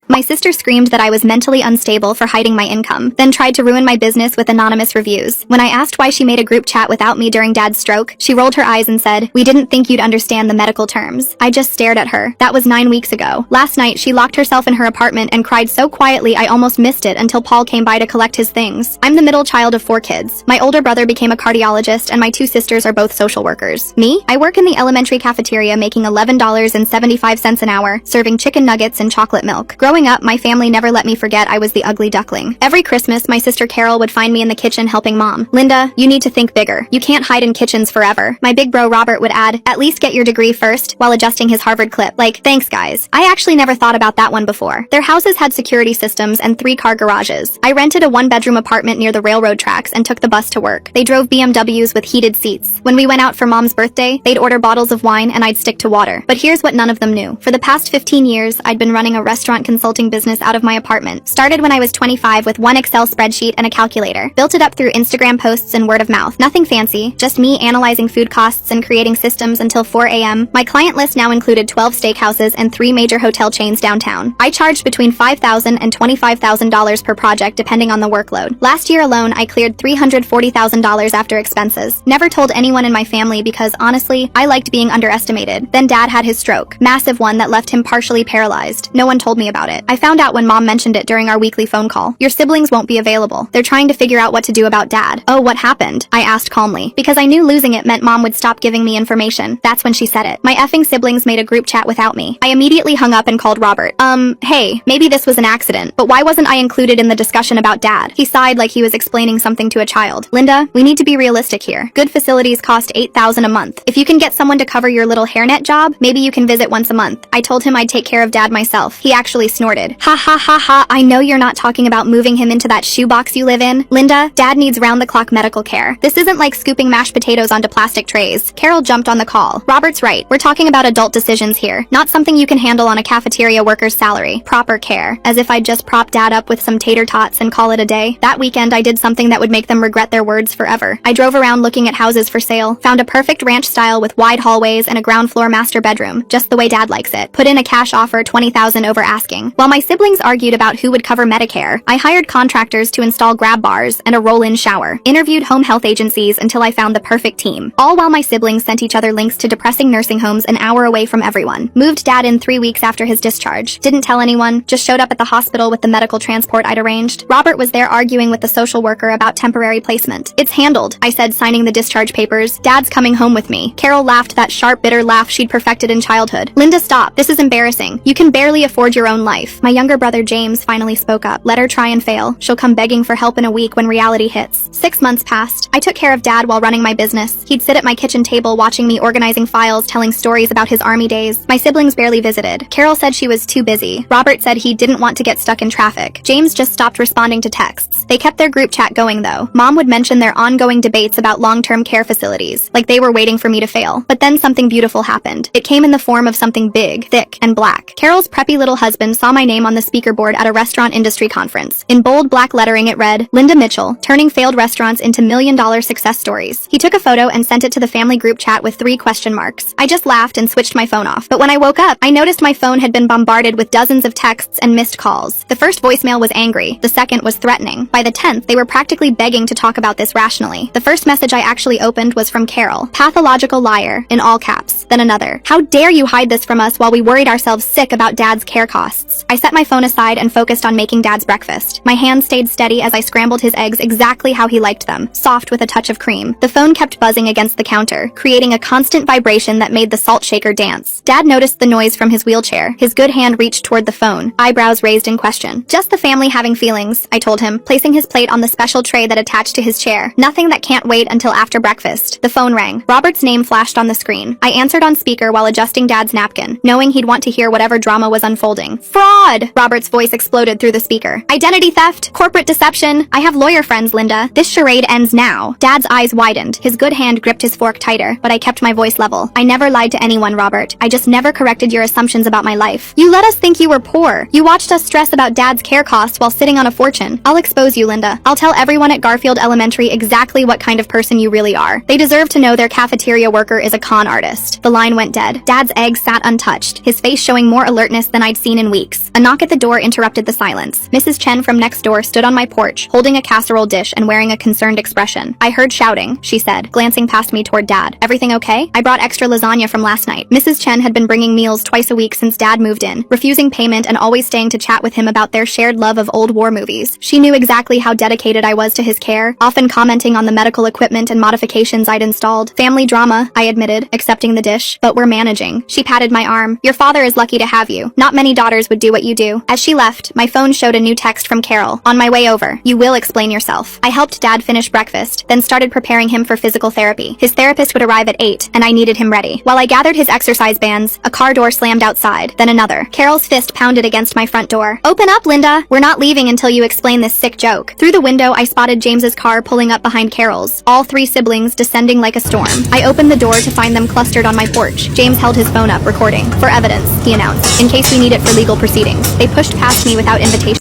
My sister screamed that I was mentally unstable for hiding my income, then tried to ruin my business with anonymous reviews. When I asked why she made a group chat without me during Dad's stroke, she rolled her eyes and said, "We didn't think you'd understand the medical terms." I just stared at her. That was 9 weeks ago. Last night, she locked herself in her apartment and cried so quietly I almost missed it until Paul came by to collect his things. I'm the middle child of 4 kids. My older brother became a cardiologist and my 2 sisters are both social workers. Me? I work in the elementary cafeteria making $11.75 an hour, serving chicken nuggets and chocolate milk. Growing up, my family never let me forget I was the ugly duckling. Every Christmas, my sister Carol would find me in the kitchen helping Mom. "Linda, you need to think bigger. You can't hide in kitchens forever." My big bro Robert would add, "At least get your degree first," while adjusting his Harvard clip. Like, thanks guys. I actually never thought about that one before. Their houses had security systems and 3-car garages. I rented a 1-bedroom apartment near the railroad tracks and took the bus to work. They drove BMWs with heated seats. When we went out for Mom's birthday, they'd order bottles of wine and I'd stick to water. But here's what none of them knew. For the past 15 years, I'd been running a restaurant consulting business out of my apartment. Started when I was 25 with one Excel spreadsheet and a calculator. Built it up through Instagram posts and word of mouth. Nothing fancy, just me analyzing food costs and creating systems until 4 a.m. My client list now included 12 steakhouses and 3 major hotel chains downtown. I charged between $5,000 and $25,000 per project depending on the workload. Last year alone, I cleared $340,000 after expenses. Never told anyone in my family because honestly, I liked being underestimated. Then Dad had his stroke. Massive one that left him partially paralyzed. No one told me about it. I found out when Mom mentioned it during our weekly phone call. "Your siblings won't be available. They're trying to figure out what to do about Dad." "Oh, what happened?" I asked calmly, because I knew losing it meant Mom would stop giving me information. That's when she said it. "My effing siblings made a group chat without me." I immediately hung up and called Robert. Hey, maybe this was an accident, but why wasn't I included in the discussion about Dad?" He sighed like he was explaining something to a child. "Linda, we need to be realistic here. Good facilities cost $8,000 a month. If you can get someone to cover your little hairnet job, maybe you can visit once a month." I told him I'd take care of Dad myself. He actually snorted. "Ha ha ha ha, I know you're not talking about moving him into that shoebox you live in. Linda, Dad needs round-the-clock medical care. This isn't like scooping mashed potatoes onto plastic trays." Carol jumped on the call. "Robert's right. We're talking about adult decisions here, not something you can handle on a cafeteria worker's salary. Proper care." As if I'd just prop Dad up with some tater tots and call it a day. That weekend, I did something that would make them regret their words forever. I drove around looking at houses for sale, found a perfect ranch style with wide hallways and a ground floor master bedroom, just the way Dad likes it. Put in a cash offer, $20,000 over asking. While my siblings argued about who would cover Medicare, I hired contractors to install grab bars and a roll-in shower. Interviewed home health agencies until I found the perfect team. All while my siblings sent each other links to depressing nursing homes an hour away from everyone. Moved Dad in 3 weeks after his discharge. Didn't tell anyone, just showed up at the hospital with the medical transport I'd arranged. Robert was there arguing with the social worker about temporary placement. "It's handled," I said, signing the discharge papers. "Dad's coming home with me." Carol laughed that sharp, bitter laugh she'd perfected in childhood. "Linda, stop. This is embarrassing. You can barely afford your own life." My younger brother James finally spoke up. "Let her try and fail. She'll come begging for help in a week when reality hits." 6 months passed. I took care of Dad while running my business. He'd sit at my kitchen table watching me organizing files, telling stories about his army days. My siblings barely visited. Carol said she was too busy. Robert said he didn't want to get stuck in traffic. James just stopped responding to texts. They kept their group chat going though. Mom would mention their ongoing debates about long-term care facilities, like they were waiting for me to fail. But then something beautiful happened. It came in the form of something big, thick, and black. Carol's preppy little husband saw my name on the speaker board at a restaurant industry conference. In bold black lettering it read, "Linda Mitchell, turning failed restaurants into million-dollar success stories." He took a photo and sent it to the family group chat with 3 question marks. I just laughed and switched my phone off. But when I woke up, I noticed my phone had been bombarded with dozens of texts and missed calls. The first voicemail was angry. The second was threatening. By the 10th, they were practically begging to talk about this rationally. The first message I actually opened was from Carol. "Pathological liar," in all caps. Then another. "How dare you hide this from us while we worried ourselves sick about Dad's care costs." I set my phone aside and focused on making Dad's breakfast. My hand stayed steady as I scrambled his eggs exactly how he liked them, soft with a touch of cream. The phone kept buzzing against the counter, creating a constant vibration that made the salt shaker dance. Dad noticed the noise from his wheelchair. His good hand reached toward the phone, eyebrows raised in question. "Just the family having feelings," I told him, placing his plate on the special tray that attached to his chair. "Nothing that can't wait until after breakfast." The phone rang. Robert's name flashed on the screen. I answered on speaker while adjusting Dad's napkin, knowing he'd want to hear whatever drama was unfolding. "Fraud!" Robert's voice exploded through the speaker. "Identity theft! Corporate deception! I have lawyer friends, Linda. This charade ends now." Dad's eyes widened. His good hand gripped his fork tighter, but I kept my voice level. "I never lied to anyone, Robert. I just never corrected your assumptions about my life. You let us think you were poor. You watched us stress about Dad's care costs while sitting on a fortune. I'll expose you, Linda. I'll tell everyone at Garfield Elementary exactly what kind of person you really are. They deserve to know their cafeteria worker is a con artist." The line went dead. Dad's egg sat untouched, his face showing more alertness than I'd seen in weeks. A knock at the door interrupted the silence. Mrs. Chen from next door stood on my porch, holding a casserole dish and wearing a concerned expression. "I heard shouting," she said, glancing past me toward Dad. "Everything okay? I brought extra lasagna from last night." Mrs. Chen had been bringing meals twice a week since Dad moved in, refusing payment and always staying to chat with him about their shared love of old war movies. She knew exactly how dedicated I was to his care, often commenting on the medical equipment and modifications I'd installed. "Family drama," I admitted, accepting the dish, "but we're managing." She patted my arm. "Your father is lucky to have you. Not many daughters would do what you do." As she left, my phone showed a new text from Carol. "On my way over. You will explain yourself." I helped Dad finish breakfast, then started preparing him for physical therapy. His therapist would arrive at 8, and I needed him ready. While I gathered his exercise bands, a car door slammed outside, then another. Carol's fist pounded against my front door. "Open up, Linda! We're not leaving until you explain this sick joke." Through the window, I spotted James's car pulling up behind Carol's, all three siblings descending like a storm. I opened the door to find them clustered on my porch. James held his phone up, recording. "For evidence," he announced, "in case we need it for legal proceedings." They pushed past me without invitation.